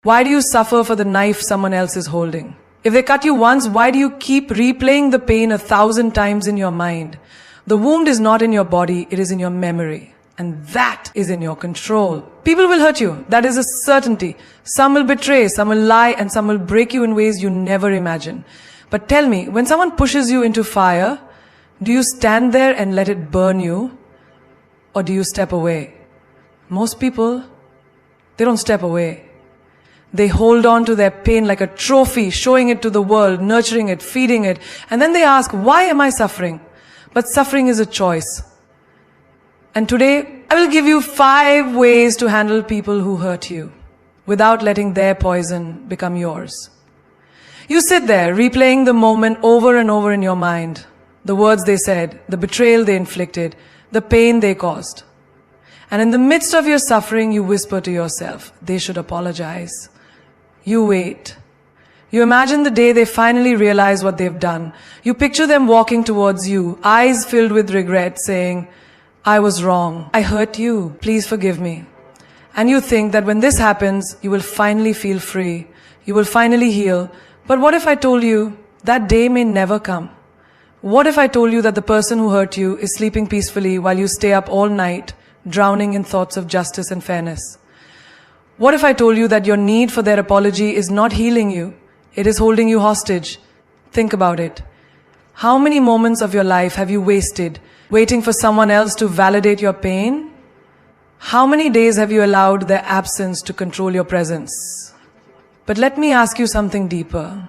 Why do you suffer for the knife someone else is holding? If they cut you once, why do you keep replaying the pain 1,000 times in your mind? The wound is not in your body, it is in your memory. And that is in your control. People will hurt you. That is a certainty. Some will betray, some will lie, and some will break you in ways you never imagine. But tell me, when someone pushes you into fire, do you stand there and let it burn you? Or do you step away? Most people, they don't step away. They hold on to their pain like a trophy, showing it to the world, nurturing it, feeding it. And then they ask, why am I suffering? But suffering is a choice. And today, I will give you 5 ways to handle people who hurt you without letting their poison become yours. You sit there, replaying the moment over and over in your mind. The words they said, the betrayal they inflicted, the pain they caused. And in the midst of your suffering, you whisper to yourself, they should apologize. You wait. You imagine the day they finally realize what they've done. You picture them walking towards you, eyes filled with regret, saying, I was wrong. I hurt you. Please forgive me. And you think that when this happens, you will finally feel free. You will finally heal. But what if I told you that day may never come? What if I told you that the person who hurt you is sleeping peacefully while you stay up all night, drowning in thoughts of justice and fairness? What if I told you that your need for their apology is not healing you? It is holding you hostage. Think about it. How many moments of your life have you wasted waiting for someone else to validate your pain? How many days have you allowed their absence to control your presence? But let me ask you something deeper.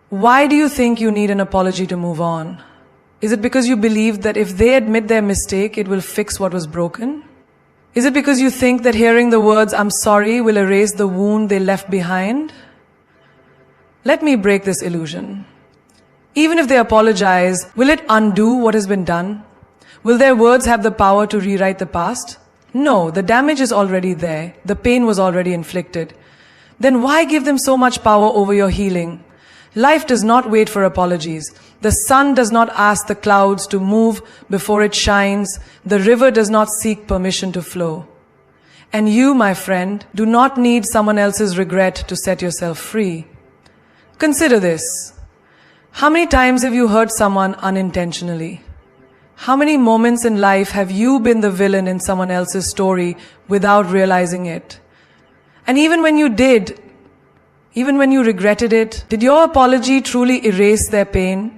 Why do you think you need an apology to move on? Is it because you believe that if they admit their mistake, it will fix what was broken? Is it because you think that hearing the words, I'm sorry, will erase the wound they left behind? Let me break this illusion. Even if they apologize, will it undo what has been done? Will their words have the power to rewrite the past? No, the damage is already there. The pain was already inflicted. Then why give them so much power over your healing? Life does not wait for apologies. The sun does not ask the clouds to move before it shines. The river does not seek permission to flow. And you, my friend, do not need someone else's regret to set yourself free. Consider this. How many times have you hurt someone unintentionally? How many moments in life have you been the villain in someone else's story without realizing it? And even when you did, even when you regretted it, did your apology truly erase their pain?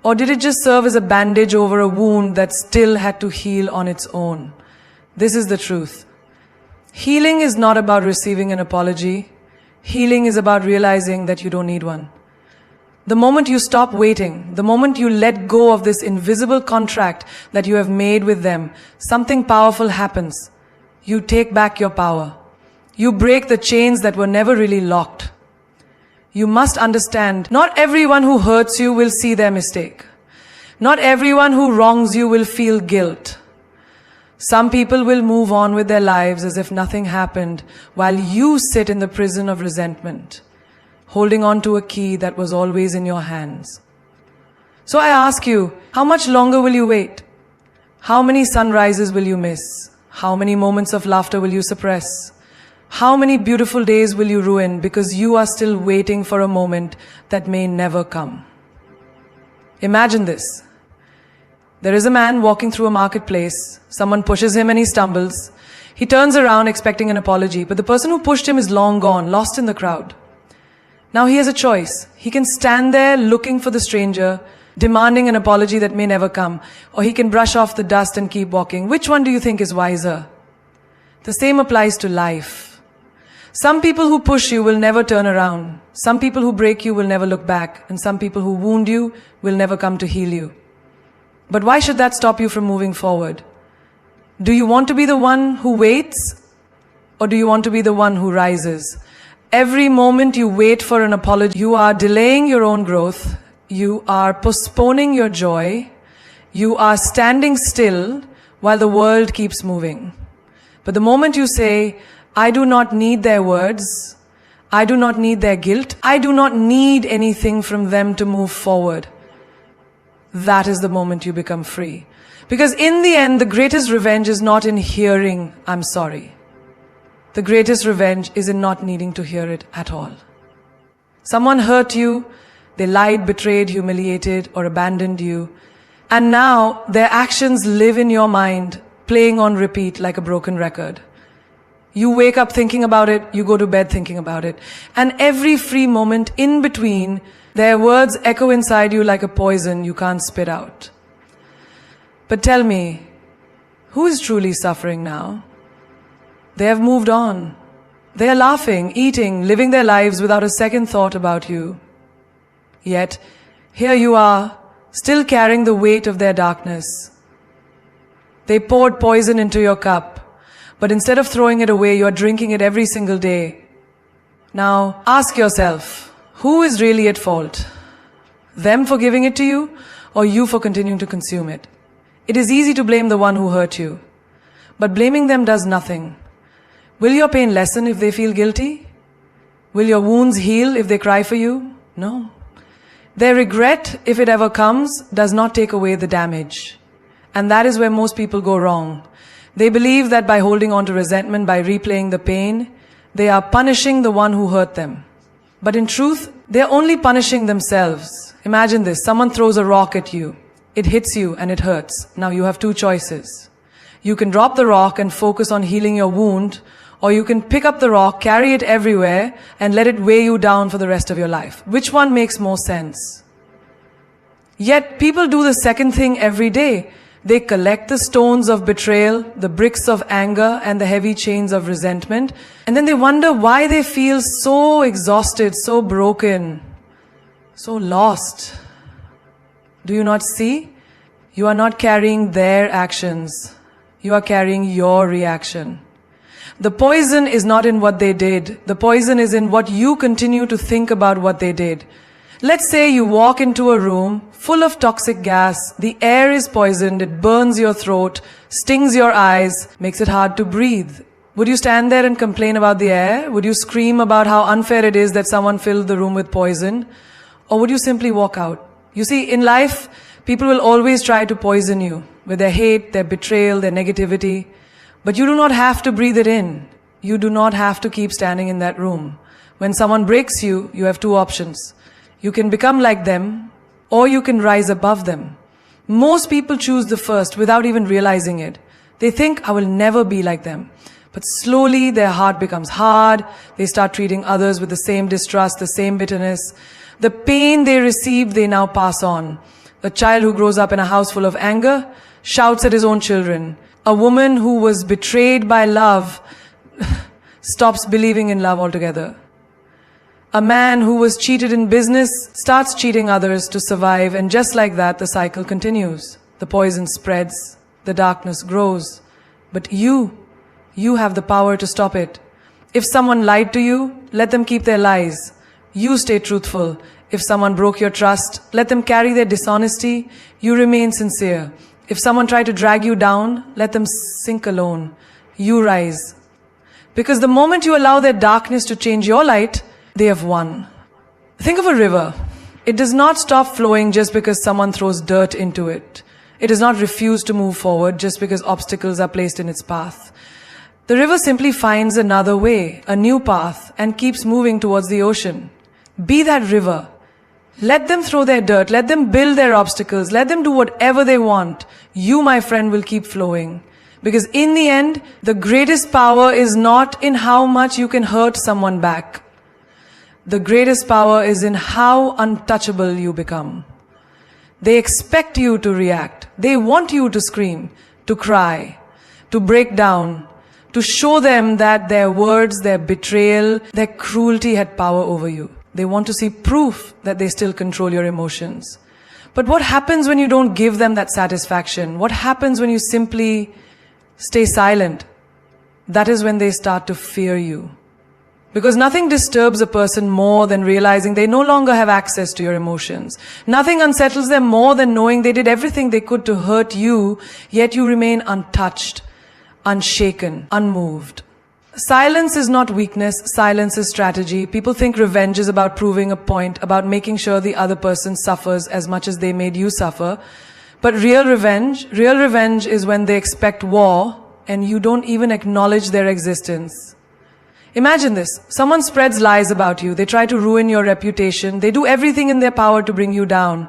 Or did it just serve as a bandage over a wound that still had to heal on its own? This is the truth. Healing is not about receiving an apology. Healing is about realizing that you don't need one. The moment you stop waiting, the moment you let go of this invisible contract that you have made with them, something powerful happens. You take back your power. You break the chains that were never really locked. You must understand, not everyone who hurts you will see their mistake. Not everyone who wrongs you will feel guilt. Some people will move on with their lives as if nothing happened, while you sit in the prison of resentment, holding on to a key that was always in your hands. So I ask you, how much longer will you wait? How many sunrises will you miss? How many moments of laughter will you suppress? How many beautiful days will you ruin because you are still waiting for a moment that may never come? Imagine this. There is a man walking through a marketplace. Someone pushes him and he stumbles. He turns around expecting an apology, but the person who pushed him is long gone, lost in the crowd. Now he has a choice. He can stand there looking for the stranger, demanding an apology that may never come, or he can brush off the dust and keep walking. Which one do you think is wiser? The same applies to life. Some people who push you will never turn around. Some people who break you will never look back. And some people who wound you will never come to heal you. But why should that stop you from moving forward? Do you want to be the one who waits? Or do you want to be the one who rises? Every moment you wait for an apology, you are delaying your own growth. You are postponing your joy. You are standing still while the world keeps moving. But the moment you say, I do not need their words, I do not need their guilt, I do not need anything from them to move forward, that is the moment you become free. Because in the end, the greatest revenge is not in hearing, I'm sorry. The greatest revenge is in not needing to hear it at all. Someone hurt you, they lied, betrayed, humiliated, or abandoned you, and now their actions live in your mind, playing on repeat like a broken record. You wake up thinking about it, you go to bed thinking about it, and every free moment in between, their words echo inside you like a poison you can't spit out. But tell me, who is truly suffering now? They have moved on. They are laughing, eating, living their lives without a second thought about you. Yet, here you are, still carrying the weight of their darkness. They poured poison into your cup, but instead of throwing it away, you are drinking it every single day. Now, ask yourself, who is really at fault? Them for giving it to you, or you for continuing to consume it? It is easy to blame the one who hurt you, but blaming them does nothing. Will your pain lessen if they feel guilty? Will your wounds heal if they cry for you? No. Their regret, if it ever comes, does not take away the damage. And that is where most people go wrong. They believe that by holding on to resentment, by replaying the pain, they are punishing the one who hurt them. But in truth, they are only punishing themselves. Imagine this, someone throws a rock at you. It hits you and it hurts. Now you have two choices. You can drop the rock and focus on healing your wound, or you can pick up the rock, carry it everywhere, and let it weigh you down for the rest of your life. Which one makes more sense? Yet people do the second thing every day. They collect the stones of betrayal, the bricks of anger, and the heavy chains of resentment, and then they wonder why they feel so exhausted, so broken, so lost. Do you not see? You are not carrying their actions. You are carrying your reaction. The poison is not in what they did. The poison is in what you continue to think about what they did. Let's say you walk into a room full of toxic gas. The air is poisoned. It burns your throat, stings your eyes, makes it hard to breathe. Would you stand there and complain about the air? Would you scream about how unfair it is that someone filled the room with poison? Or would you simply walk out? You see, in life, people will always try to poison you with their hate, their betrayal, their negativity. But you do not have to breathe it in. You do not have to keep standing in that room. When someone breaks you, you have two options. You can become like them, or you can rise above them. Most people choose the first without even realizing it. They think, I will never be like them. But slowly their heart becomes hard. They start treating others with the same distrust, the same bitterness. The pain they receive, they now pass on. A child who grows up in a house full of anger shouts at his own children. A woman who was betrayed by love stops believing in love altogether. A man who was cheated in business starts cheating others to survive, and just like that, the cycle continues. The poison spreads, the darkness grows. But you have the power to stop it. If someone lied to you, let them keep their lies. You stay truthful. If someone broke your trust, let them carry their dishonesty. You remain sincere. If someone tried to drag you down, let them sink alone. You rise. Because the moment you allow their darkness to change your light, they have won. Think of a river. It does not stop flowing just because someone throws dirt into it. It does not refuse to move forward just because obstacles are placed in its path. The river simply finds another way, a new path, and keeps moving towards the ocean. Be that river. Let them throw their dirt. Let them build their obstacles. Let them do whatever they want. You, my friend, will keep flowing. Because in the end, the greatest power is not in how much you can hurt someone back. The greatest power is in how untouchable you become. They expect you to react. They want you to scream, to cry, to break down, to show them that their words, their betrayal, their cruelty had power over you. They want to see proof that they still control your emotions. But what happens when you don't give them that satisfaction? What happens when you simply stay silent? That is when they start to fear you. Because nothing disturbs a person more than realizing they no longer have access to your emotions. Nothing unsettles them more than knowing they did everything they could to hurt you, yet you remain untouched, unshaken, unmoved. Silence is not weakness, silence is strategy. People think revenge is about proving a point, about making sure the other person suffers as much as they made you suffer. But real revenge is when they expect war and you don't even acknowledge their existence. Imagine this. Someone spreads lies about you. They try to ruin your reputation. They do everything in their power to bring you down.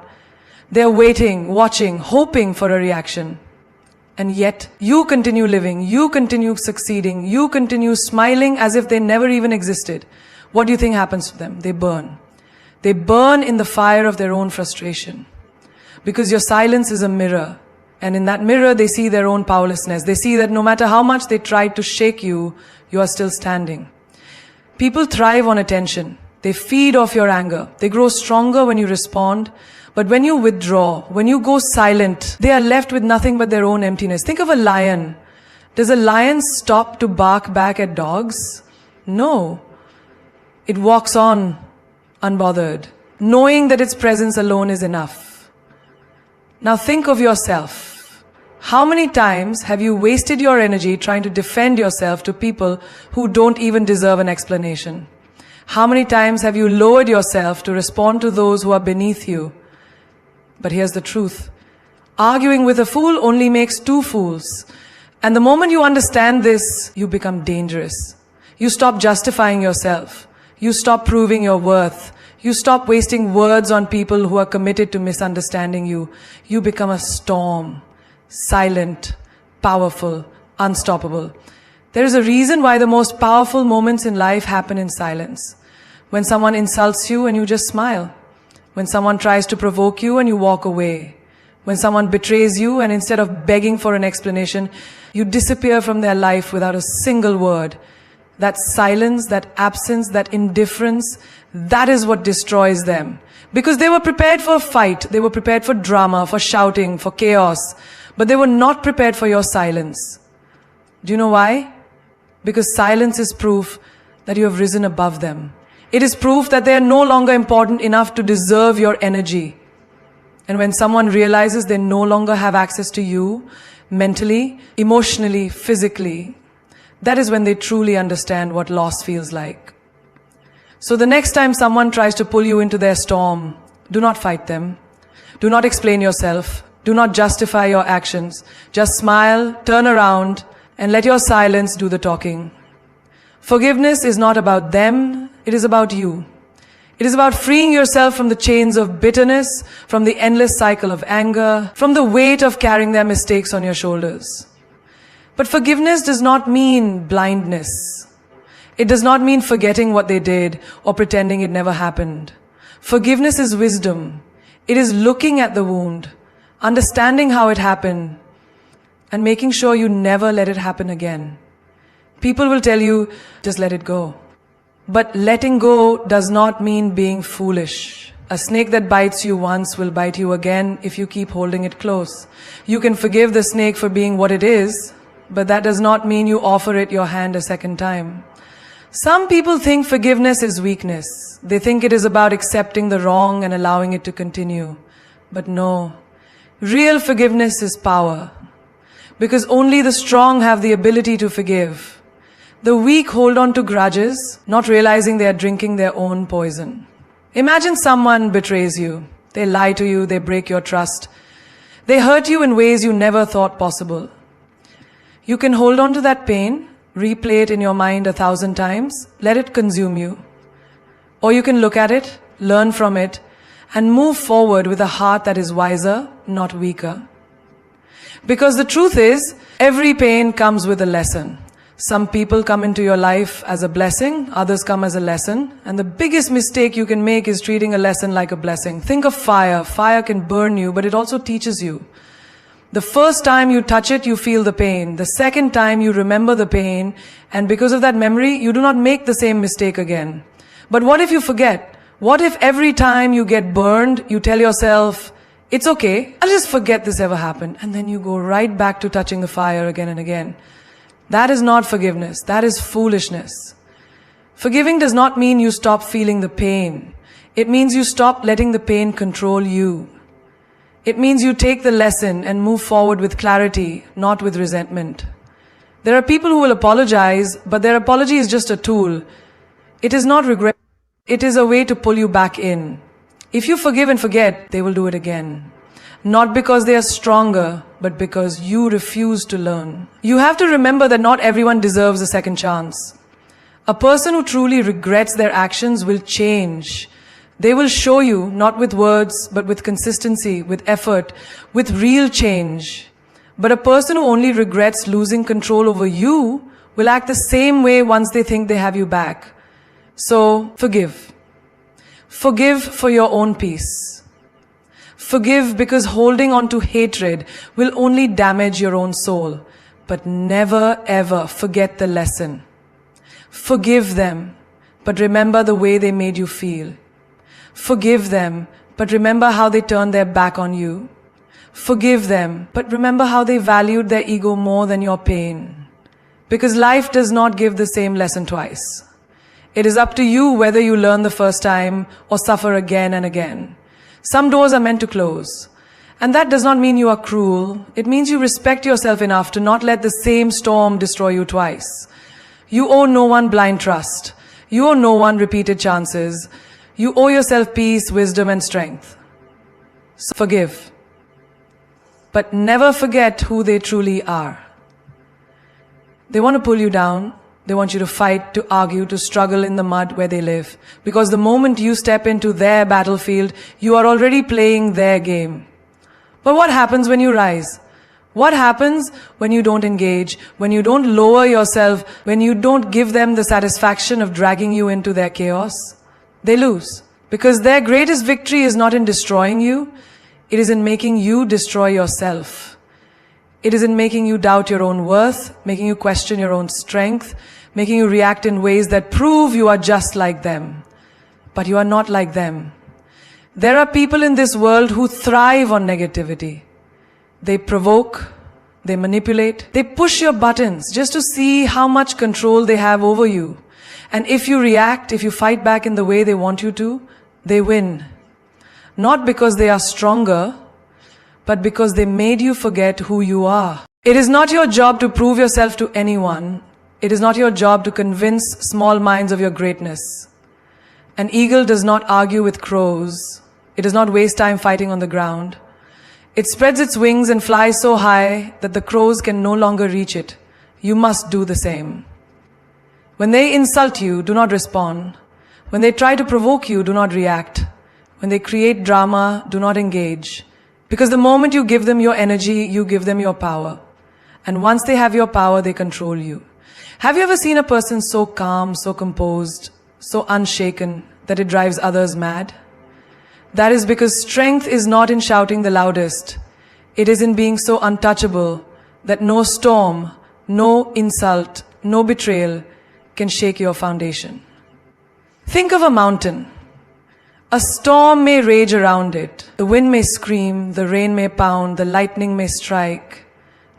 They're waiting, watching, hoping for a reaction. And yet, you continue living, you continue succeeding, you continue smiling as if they never even existed. What do you think happens to them? They burn. They burn in the fire of their own frustration. Because your silence is a mirror. And in that mirror, they see their own powerlessness. They see that no matter how much they tried to shake you, you are still standing. People thrive on attention. They feed off your anger. They grow stronger when you respond. But when you withdraw, when you go silent, they are left with nothing but their own emptiness. Think of a lion. Does a lion stop to bark back at dogs? No. It walks on, unbothered, knowing that its presence alone is enough. Now think of yourself. How many times have you wasted your energy trying to defend yourself to people who don't even deserve an explanation? How many times have you lowered yourself to respond to those who are beneath you? But here's the truth. Arguing with a fool only makes two fools. And the moment you understand this, you become dangerous. You stop justifying yourself. You stop proving your worth. You stop wasting words on people who are committed to misunderstanding you. You become a storm. Silent, powerful, unstoppable. There is a reason why the most powerful moments in life happen in silence. When someone insults you and you just smile. When someone tries to provoke you and you walk away. When someone betrays you and instead of begging for an explanation, you disappear from their life without a single word. That silence, that absence, that indifference, that is what destroys them. Because they were prepared for a fight, they were prepared for drama, for shouting, for chaos. But they were not prepared for your silence. Do you know why? Because silence is proof that you have risen above them. It is proof that they are no longer important enough to deserve your energy. And when someone realizes they no longer have access to you, mentally, emotionally, physically, that is when they truly understand what loss feels like. So the next time someone tries to pull you into their storm, do not fight them. Do not explain yourself. Do not justify your actions. Just smile, turn around, and let your silence do the talking. Forgiveness is not about them, it is about you. It is about freeing yourself from the chains of bitterness, from the endless cycle of anger, from the weight of carrying their mistakes on your shoulders. But forgiveness does not mean blindness. It does not mean forgetting what they did or pretending it never happened. Forgiveness is wisdom. It is looking at the wound, understanding how it happened, and making sure you never let it happen again. People will tell you, just let it go. But letting go does not mean being foolish. A snake that bites you once will bite you again if you keep holding it close. You can forgive the snake for being what it is, but that does not mean you offer it your hand a second time. Some people think forgiveness is weakness. They think it is about accepting the wrong and allowing it to continue. But no. Real forgiveness is power. Because only the strong have the ability to forgive. The weak hold on to grudges, not realizing they are drinking their own poison. Imagine someone betrays you. They lie to you, they break your trust. They hurt you in ways you never thought possible. You can hold on to that pain, replay it in your mind 1,000 times, let it consume you. Or you can look at it, learn from it, and move forward with a heart that is wiser, not weaker. Because the truth is, every pain comes with a lesson. Some people come into your life as a blessing, others come as a lesson, and the biggest mistake you can make is treating a lesson like a blessing. Think of fire. Fire can burn you, but it also teaches you. The first time you touch it, you feel the pain. The second time you remember the pain, and because of that memory, you do not make the same mistake again. But what if you forget? What if every time you get burned, you tell yourself, it's okay, I'll just forget this ever happened, and then you go right back to touching the fire again and again. That is not forgiveness. That is foolishness. Forgiving does not mean you stop feeling the pain. It means you stop letting the pain control you. It means you take the lesson and move forward with clarity, not with resentment. There are people who will apologize, but their apology is just a tool. It is not regret. It is a way to pull you back in. If you forgive and forget, they will do it again. Not because they are stronger, but because you refuse to learn. You have to remember that not everyone deserves a second chance. A person who truly regrets their actions will change. They will show you, not with words, but with consistency, with effort, with real change. But a person who only regrets losing control over you will act the same way once they think they have you back. So, forgive. Forgive for your own peace. Forgive because holding on to hatred will only damage your own soul. But never ever forget the lesson. Forgive them, but remember the way they made you feel. Forgive them, but remember how they turned their back on you. Forgive them, but remember how they valued their ego more than your pain. Because life does not give the same lesson twice. It is up to you whether you learn the first time or suffer again and again. Some doors are meant to close. And that does not mean you are cruel. It means you respect yourself enough to not let the same storm destroy you twice. You owe no one blind trust. You owe no one repeated chances. You owe yourself peace, wisdom, and strength. So forgive. But never forget who they truly are. They want to pull you down. They want you to fight, to argue, to struggle in the mud where they live. Because the moment you step into their battlefield, you are already playing their game. But what happens when you rise? What happens when you don't engage, when you don't lower yourself, when you don't give them the satisfaction of dragging you into their chaos? They lose. Because their greatest victory is not in destroying you, it is in making you destroy yourself. It is in making you doubt your own worth, making you question your own strength, making you react in ways that prove you are just like them. But you are not like them. There are people in this world who thrive on negativity. They provoke, they manipulate, they push your buttons just to see how much control they have over you. And if you react, if you fight back in the way they want you to, they win. Not because they are stronger, but because they made you forget who you are. It is not your job to prove yourself to anyone. It is not your job to convince small minds of your greatness. An eagle does not argue with crows. It does not waste time fighting on the ground. It spreads its wings and flies so high that the crows can no longer reach it. You must do the same. When they insult you, do not respond. When they try to provoke you, do not react. When they create drama, do not engage. Because the moment you give them your energy, you give them your power. And once they have your power, they control you. Have you ever seen a person so calm, so composed, so unshaken that it drives others mad? That is because strength is not in shouting the loudest. It is in being so untouchable that no storm, no insult, no betrayal can shake your foundation. Think of a mountain. A storm may rage around it. The wind may scream, the rain may pound, the lightning may strike.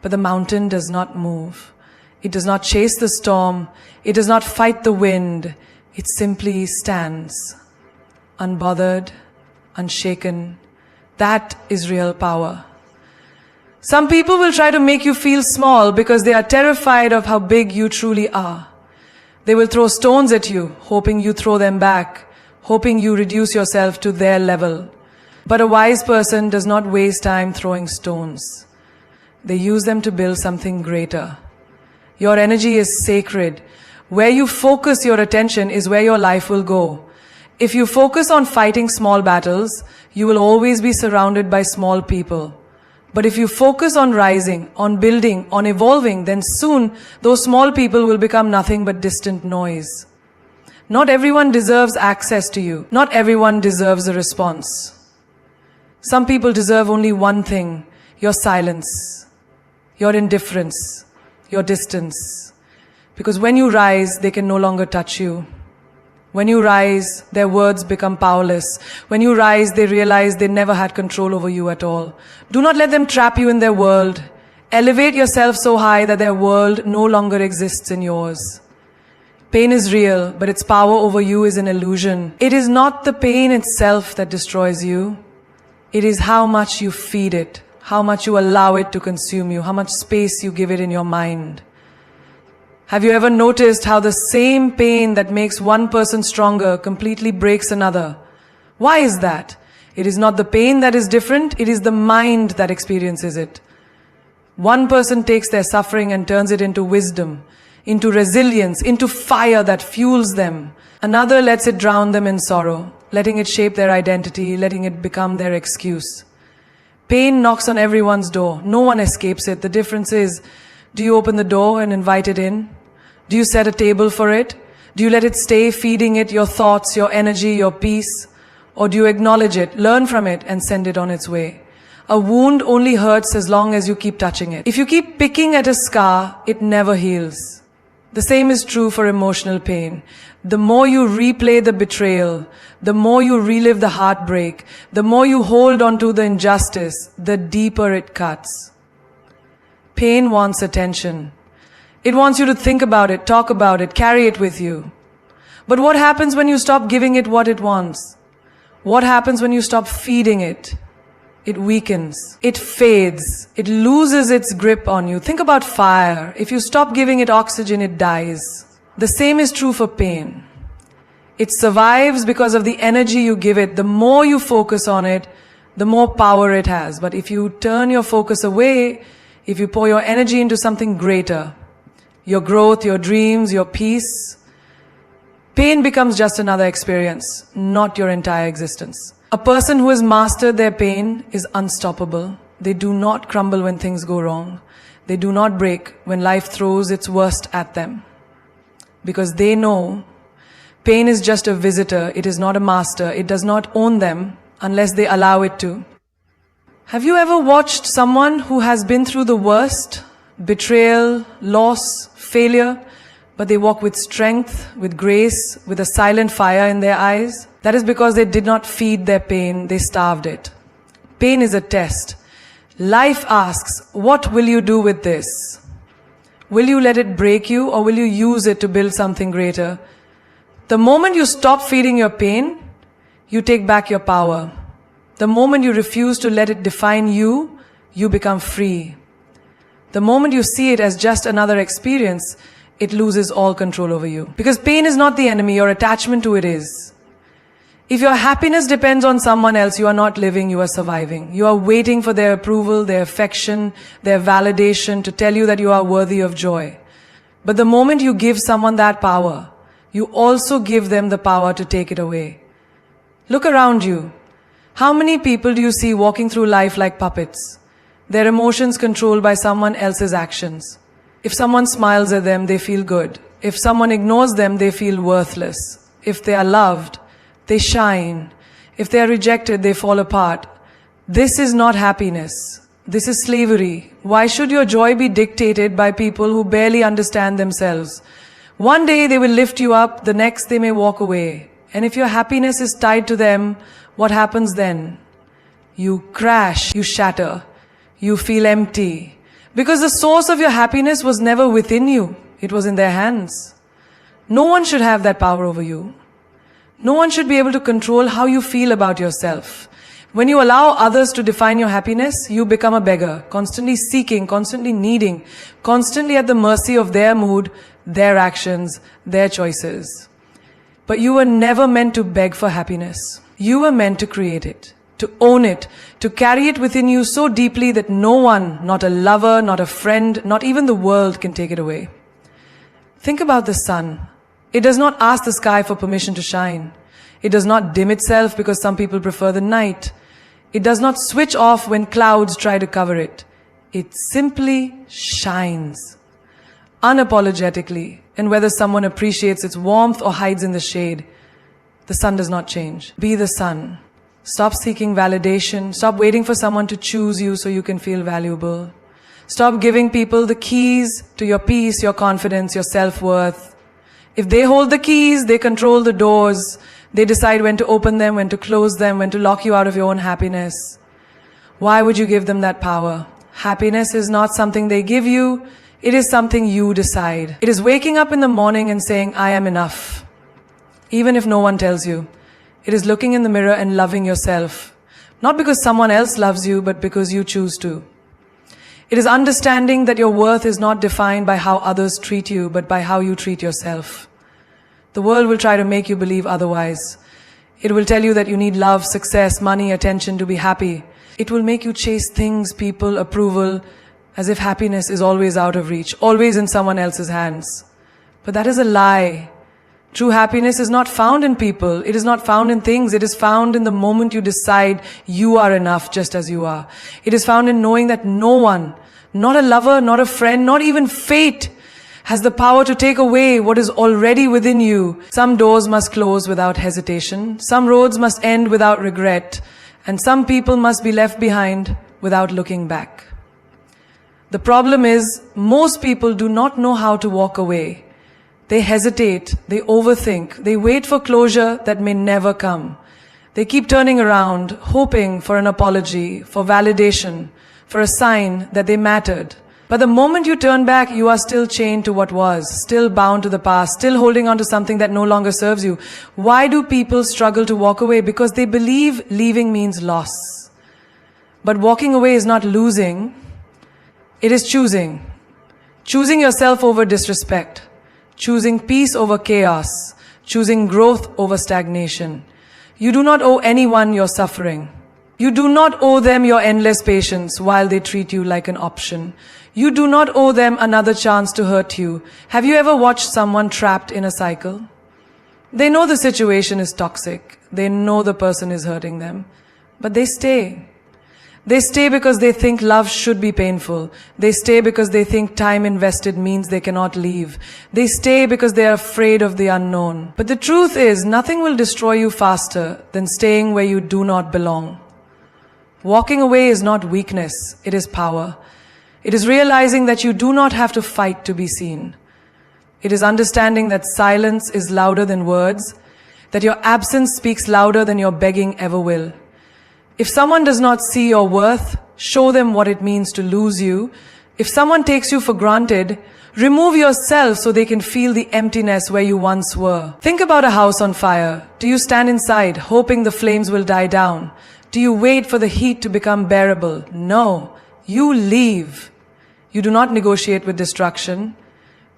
But the mountain does not move. It does not chase the storm. It does not fight the wind. It simply stands, unbothered, unshaken. That is real power. Some people will try to make you feel small because they are terrified of how big you truly are. They will throw stones at you, hoping you throw them back, hoping you reduce yourself to their level. But a wise person does not waste time throwing stones. They use them to build something greater. Your energy is sacred. Where you focus your attention is where your life will go. If you focus on fighting small battles, you will always be surrounded by small people. But if you focus on rising, on building, on evolving, then soon those small people will become nothing but distant noise. Not everyone deserves access to you. Not everyone deserves a response. Some people deserve only one thing: your silence, your indifference, your distance. Because when you rise, they can no longer touch you. When you rise, their words become powerless. When you rise, they realize they never had control over you at all. Do not let them trap you in their world. Elevate yourself so high that their world no longer exists in yours. Pain is real, but its power over you is an illusion. It is not the pain itself that destroys you. It is how much you feed it, how much you allow it to consume you, how much space you give it in your mind. Have you ever noticed how the same pain that makes one person stronger completely breaks another? Why is that? It is not the pain that is different, it is the mind that experiences it. One person takes their suffering and turns it into wisdom, into resilience, into fire that fuels them. Another lets it drown them in sorrow, letting it shape their identity, letting it become their excuse. Pain knocks on everyone's door. No one escapes it. The difference is, do you open the door and invite it in? Do you set a table for it? Do you let it stay, feeding it your thoughts, your energy, your peace? Or do you acknowledge it, learn from it, and send it on its way? A wound only hurts as long as you keep touching it. If you keep picking at a scar, it never heals. The same is true for emotional pain. The more you replay the betrayal, the more you relive the heartbreak, the more you hold on to the injustice, the deeper it cuts. Pain wants attention. It wants you to think about it, talk about it, carry it with you. But what happens when you stop giving it what it wants? What happens when you stop feeding it? It weakens. It fades. It loses its grip on you. Think about fire. If you stop giving it oxygen, it dies. The same is true for pain. It survives because of the energy you give it. The more you focus on it, the more power it has. But if you turn your focus away, if you pour your energy into something greater, your growth, your dreams, your peace, pain becomes just another experience, not your entire existence. A person who has mastered their pain is unstoppable. They do not crumble when things go wrong. They do not break when life throws its worst at them. Because they know pain is just a visitor. It is not a master. It does not own them unless they allow it to. Have you ever watched someone who has been through the worst, betrayal, loss, failure, but they walk with strength, with grace, with a silent fire in their eyes? That is because they did not feed their pain, they starved it. Pain is a test. Life asks, what will you do with this? Will you let it break you, or will you use it to build something greater? The moment you stop feeding your pain, you take back your power. The moment you refuse to let it define you, you become free. The moment you see it as just another experience, it loses all control over you. Because pain is not the enemy, your attachment to it is. If your happiness depends on someone else, you are not living, you are surviving. You are waiting for their approval, their affection, their validation to tell you that you are worthy of joy. But the moment you give someone that power, you also give them the power to take it away. Look around you. How many people do you see walking through life like puppets? Their emotions controlled by someone else's actions. If someone smiles at them, they feel good. If someone ignores them, they feel worthless. If they are loved, they shine. If they are rejected, they fall apart. This is not happiness. This is slavery. Why should your joy be dictated by people who barely understand themselves? One day they will lift you up, the next they may walk away. And if your happiness is tied to them, what happens then? You crash, you shatter, you feel empty. Because the source of your happiness was never within you. It was in their hands. No one should have that power over you. No one should be able to control how you feel about yourself. When you allow others to define your happiness, you become a beggar, constantly seeking, constantly needing, constantly at the mercy of their mood, their actions, their choices. But you were never meant to beg for happiness. You were meant to create it, to own it, to carry it within you so deeply that no one, not a lover, not a friend, not even the world can take it away. Think about the sun. It does not ask the sky for permission to shine. It does not dim itself because some people prefer the night. It does not switch off when clouds try to cover it. It simply shines, unapologetically, and whether someone appreciates its warmth or hides in the shade, the sun does not change. Be the sun. Stop seeking validation. Stop waiting for someone to choose you so you can feel valuable. Stop giving people the keys to your peace, your confidence, your self-worth. If they hold the keys, they control the doors. They decide when to open them, when to close them, when to lock you out of your own happiness. Why would you give them that power? Happiness is not something they give you. It is something you decide. It is waking up in the morning and saying, I am enough. Even if no one tells you. It is looking in the mirror and loving yourself. Not because someone else loves you, but because you choose to. It is understanding that your worth is not defined by how others treat you, but by how you treat yourself. The world will try to make you believe otherwise. It will tell you that you need love, success, money, attention to be happy. It will make you chase things, people, approval, as if happiness is always out of reach, always in someone else's hands. But that is a lie. True happiness is not found in people. It is not found in things. It is found in the moment you decide you are enough just as you are. It is found in knowing that no one, not a lover, not a friend, not even fate, has the power to take away what is already within you. Some doors must close without hesitation. Some roads must end without regret. And some people must be left behind without looking back. The problem is, most people do not know how to walk away. They hesitate, they overthink, they wait for closure that may never come. They keep turning around, hoping for an apology, for validation, for a sign that they mattered. But the moment you turn back, you are still chained to what was, still bound to the past, still holding on to something that no longer serves you. Why do people struggle to walk away? Because they believe leaving means loss. But walking away is not losing, it is choosing. Choosing yourself over disrespect. Choosing peace over chaos, choosing growth over stagnation. You do not owe anyone your suffering. You do not owe them your endless patience while they treat you like an option. You do not owe them another chance to hurt you. Have you ever watched someone trapped in a cycle? They know the situation is toxic. They know the person is hurting them. But they stay. They stay because they think love should be painful. They stay because they think time invested means they cannot leave. They stay because they are afraid of the unknown. But the truth is, nothing will destroy you faster than staying where you do not belong. Walking away is not weakness, it is power. It is realizing that you do not have to fight to be seen. It is understanding that silence is louder than words, that your absence speaks louder than your begging ever will. If someone does not see your worth, show them what it means to lose you. If someone takes you for granted, remove yourself so they can feel the emptiness where you once were. Think about a house on fire. Do you stand inside, hoping the flames will die down? Do you wait for the heat to become bearable? No. You leave. You do not negotiate with destruction.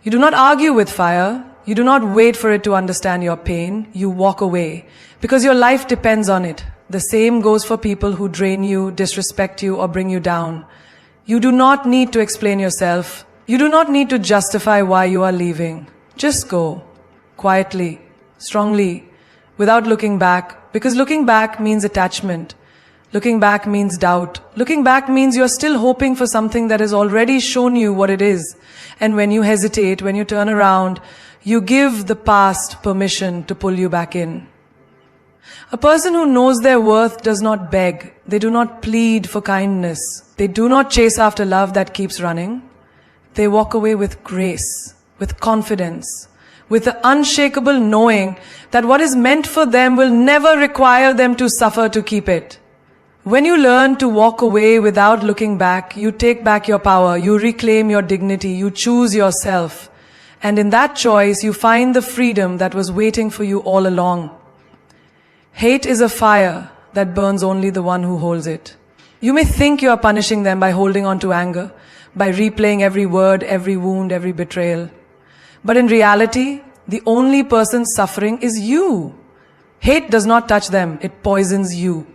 You do not argue with fire. You do not wait for it to understand your pain. You walk away because your life depends on it. The same goes for people who drain you, disrespect you, or bring you down. You do not need to explain yourself. You do not need to justify why you are leaving. Just go, quietly, strongly, without looking back, because looking back means attachment. Looking back means doubt. Looking back means you're still hoping for something that has already shown you what it is. And when you hesitate, when you turn around, you give the past permission to pull you back in. A person who knows their worth does not beg. They do not plead for kindness. They do not chase after love that keeps running. They walk away with grace, with confidence, with the unshakable knowing that what is meant for them will never require them to suffer to keep it. When you learn to walk away without looking back, you take back your power, you reclaim your dignity, you choose yourself. And in that choice, you find the freedom that was waiting for you all along. Hate is a fire that burns only the one who holds it. You may think you are punishing them by holding on to anger, by replaying every word, every wound, every betrayal. But in reality, the only person suffering is you. Hate does not touch them, it poisons you.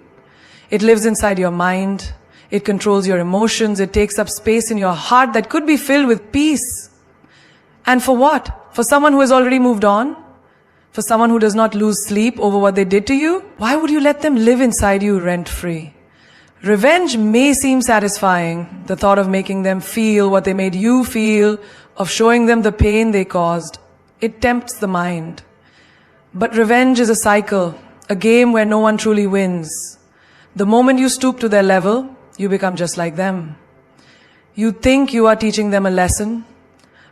It lives inside your mind, it controls your emotions, it takes up space in your heart that could be filled with peace. And for what? For someone who has already moved on? For someone who does not lose sleep over what they did to you? Why would you let them live inside you rent-free? Revenge may seem satisfying, the thought of making them feel what they made you feel, of showing them the pain they caused. It tempts the mind. But revenge is a cycle, a game where no one truly wins. The moment you stoop to their level, you become just like them. You think you are teaching them a lesson,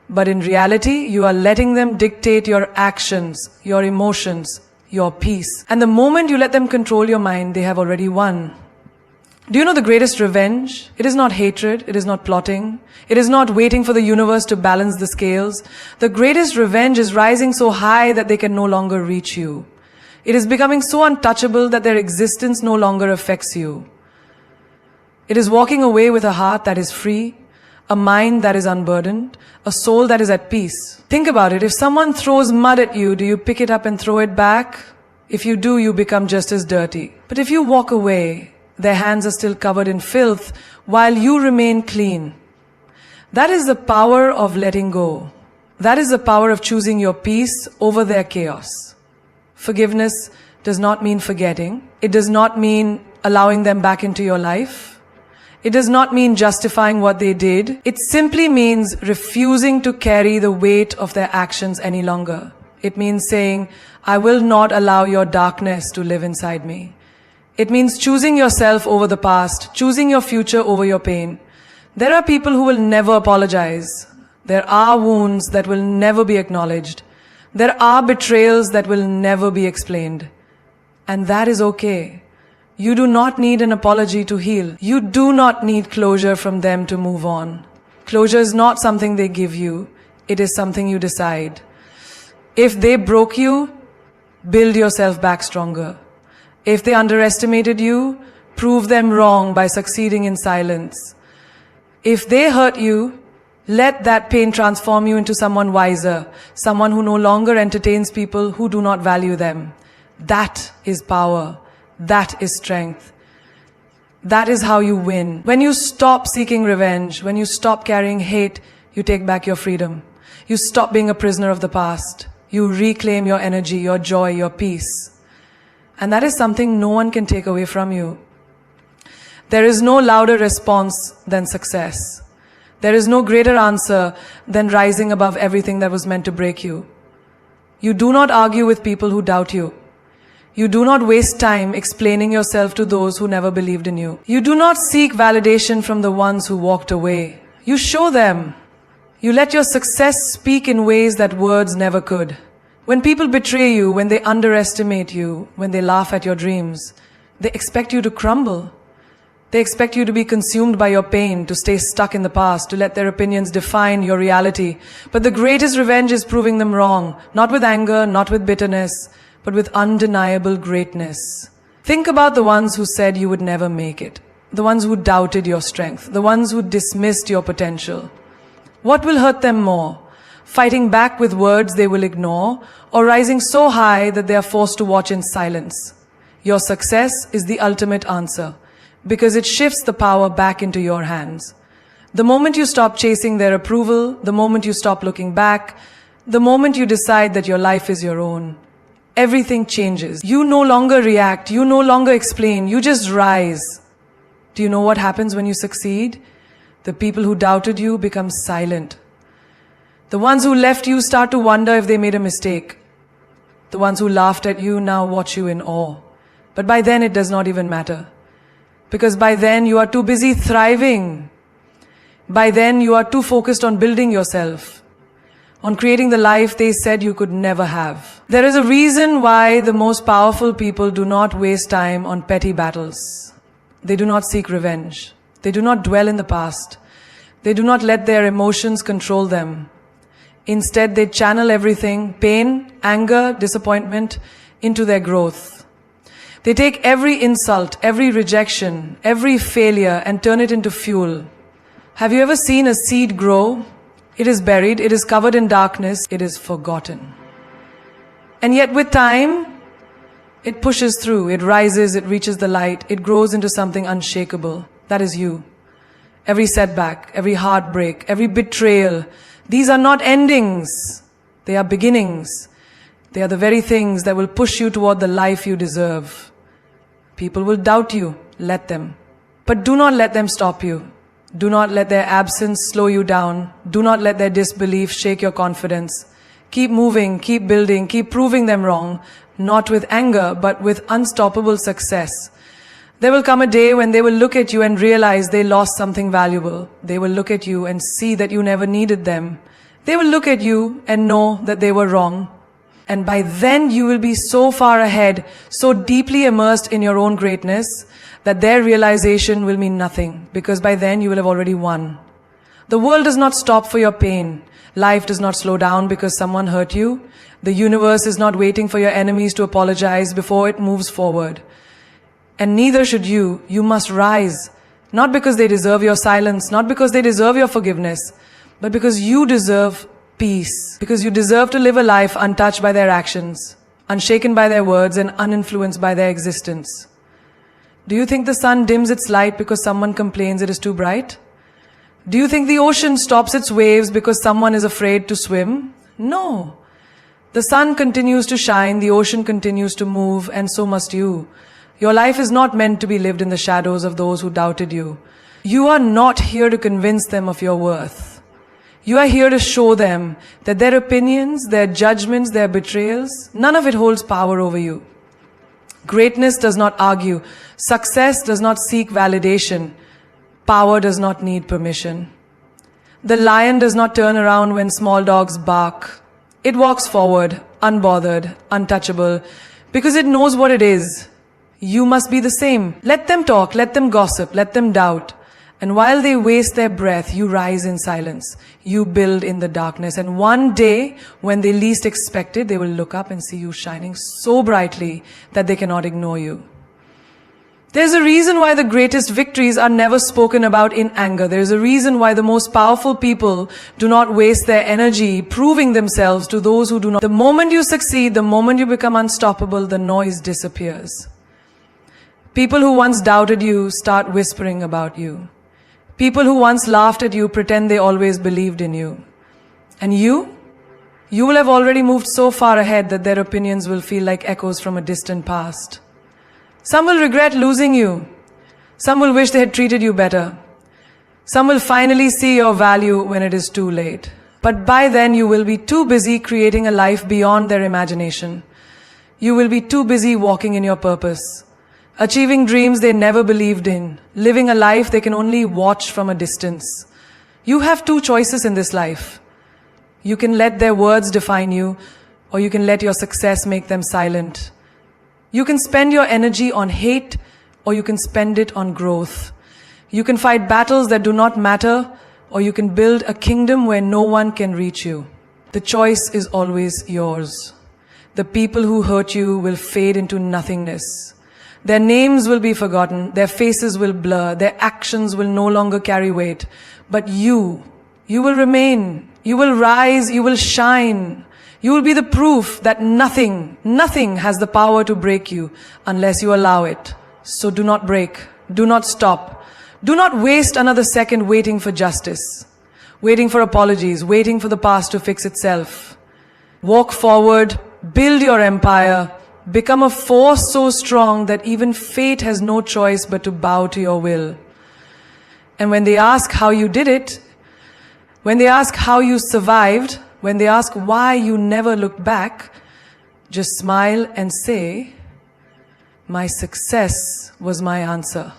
but in reality, you are letting them dictate your actions, your emotions, your peace. And the moment you let them control your mind, they have already won. Do you know the greatest revenge? It is not hatred, it is not plotting, it is not waiting for the universe to balance the scales. The greatest revenge is rising so high that they can no longer reach you. It is becoming so untouchable that their existence no longer affects you. It is walking away with a heart that is free, a mind that is unburdened, a soul that is at peace. Think about it. If someone throws mud at you, do you pick it up and throw it back? If you do, you become just as dirty. But if you walk away, their hands are still covered in filth while you remain clean. That is the power of letting go. That is the power of choosing your peace over their chaos. Forgiveness does not mean forgetting. It does not mean allowing them back into your life. It does not mean justifying what they did. It simply means refusing to carry the weight of their actions any longer. It means saying, I will not allow your darkness to live inside me. It means choosing yourself over the past, choosing your future over your pain. There are people who will never apologize. There are wounds that will never be acknowledged. There are betrayals that will never be explained. And that is okay. You do not need an apology to heal. You do not need closure from them to move on. Closure is not something they give you. It is something you decide. If they broke you, build yourself back stronger. If they underestimated you, prove them wrong by succeeding in silence. If they hurt you, let that pain transform you into someone wiser, someone who no longer entertains people who do not value them. That is power. That is strength. That is how you win. When you stop seeking revenge, when you stop carrying hate, you take back your freedom. You stop being a prisoner of the past. You reclaim your energy, your joy, your peace. And that is something no one can take away from you. There is no louder response than success. There is no greater answer than rising above everything that was meant to break you. You do not argue with people who doubt you. You do not waste time explaining yourself to those who never believed in you. You do not seek validation from the ones who walked away. You show them. You let your success speak in ways that words never could. When people betray you, when they underestimate you, when they laugh at your dreams, they expect you to crumble. They expect you to be consumed by your pain, to stay stuck in the past, to let their opinions define your reality. But the greatest revenge is proving them wrong, not with anger, not with bitterness, but with undeniable greatness. Think about the ones who said you would never make it, the ones who doubted your strength, the ones who dismissed your potential. What will hurt them more? Fighting back with words they will ignore, or rising so high that they are forced to watch in silence? Your success is the ultimate answer, because it shifts the power back into your hands. The moment you stop chasing their approval, the moment you stop looking back, the moment you decide that your life is your own, everything changes. You no longer react, you no longer explain, you just rise. Do you know what happens when you succeed? The people who doubted you become silent. The ones who left you start to wonder if they made a mistake. The ones who laughed at you now watch you in awe. But by then it does not even matter. Because by then you are too busy thriving. By then you are too focused on building yourself, on creating the life they said you could never have. There is a reason why the most powerful people do not waste time on petty battles. They do not seek revenge. They do not dwell in the past. They do not let their emotions control them. Instead, they channel everything, pain, anger, disappointment, into their growth. They take every insult, every rejection, every failure and turn it into fuel. Have you ever seen a seed grow? It is buried, it is covered in darkness, it is forgotten. And yet with time, it pushes through, it rises, it reaches the light, it grows into something unshakable. That is you. Every setback, every heartbreak, every betrayal, these are not endings. They are beginnings. They are the very things that will push you toward the life you deserve. People will doubt you. Let them. But do not let them stop you. Do not let their absence slow you down. Do not let their disbelief shake your confidence. Keep moving, keep building, keep proving them wrong, not with anger, but with unstoppable success. There will come a day when they will look at you and realize they lost something valuable. They will look at you and see that you never needed them. They will look at you and know that they were wrong. And by then you will be so far ahead, so deeply immersed in your own greatness, that their realization will mean nothing, because by then you will have already won. The world does not stop for your pain. Life does not slow down because someone hurt you. The universe is not waiting for your enemies to apologize before it moves forward. And neither should you. You must rise. Not because they deserve your silence, not because they deserve your forgiveness, but because you deserve peace. Because you deserve to live a life untouched by their actions, unshaken by their words, and uninfluenced by their existence. Do you think the sun dims its light because someone complains it is too bright? Do you think the ocean stops its waves because someone is afraid to swim? No. The sun continues to shine, the ocean continues to move, and so must you. Your life is not meant to be lived in the shadows of those who doubted you. You are not here to convince them of your worth. You are here to show them that their opinions, their judgments, their betrayals, none of it holds power over you. Greatness does not argue. Success does not seek validation. Power does not need permission. The lion does not turn around when small dogs bark. It walks forward, unbothered, untouchable, because it knows what it is. You must be the same. Let them talk, let them gossip, let them doubt. And while they waste their breath, you rise in silence. You build in the darkness. And one day, when they least expect it, they will look up and see you shining so brightly that they cannot ignore you. There's a reason why the greatest victories are never spoken about in anger. There's a reason why the most powerful people do not waste their energy proving themselves to those who do not. The moment you succeed, the moment you become unstoppable, the noise disappears. People who once doubted you start whispering about you. People who once laughed at you pretend they always believed in you. And you will have already moved so far ahead that their opinions will feel like echoes from a distant past. Some will regret losing you. Some will wish they had treated you better. Some will finally see your value when it is too late. But by then you will be too busy creating a life beyond their imagination. You will be too busy walking in your purpose, achieving dreams they never believed in, living a life they can only watch from a distance. You have two choices in this life. You can let their words define you, or you can let your success make them silent. You can spend your energy on hate, or you can spend it on growth. You can fight battles that do not matter, or you can build a kingdom where no one can reach you. The choice is always yours. The people who hurt you will fade into nothingness. Their names will be forgotten, their faces will blur, their actions will no longer carry weight. But you will remain, you will rise, you will shine. You will be the proof that nothing has the power to break you unless you allow it. So do not break, do not stop. Do not waste another second waiting for justice, waiting for apologies, waiting for the past to fix itself. Walk forward, build your empire, become a force so strong that even fate has no choice but to bow to your will. And when they ask how you did it, when they ask how you survived, when they ask why you never looked back, just smile and say, "My success was my answer."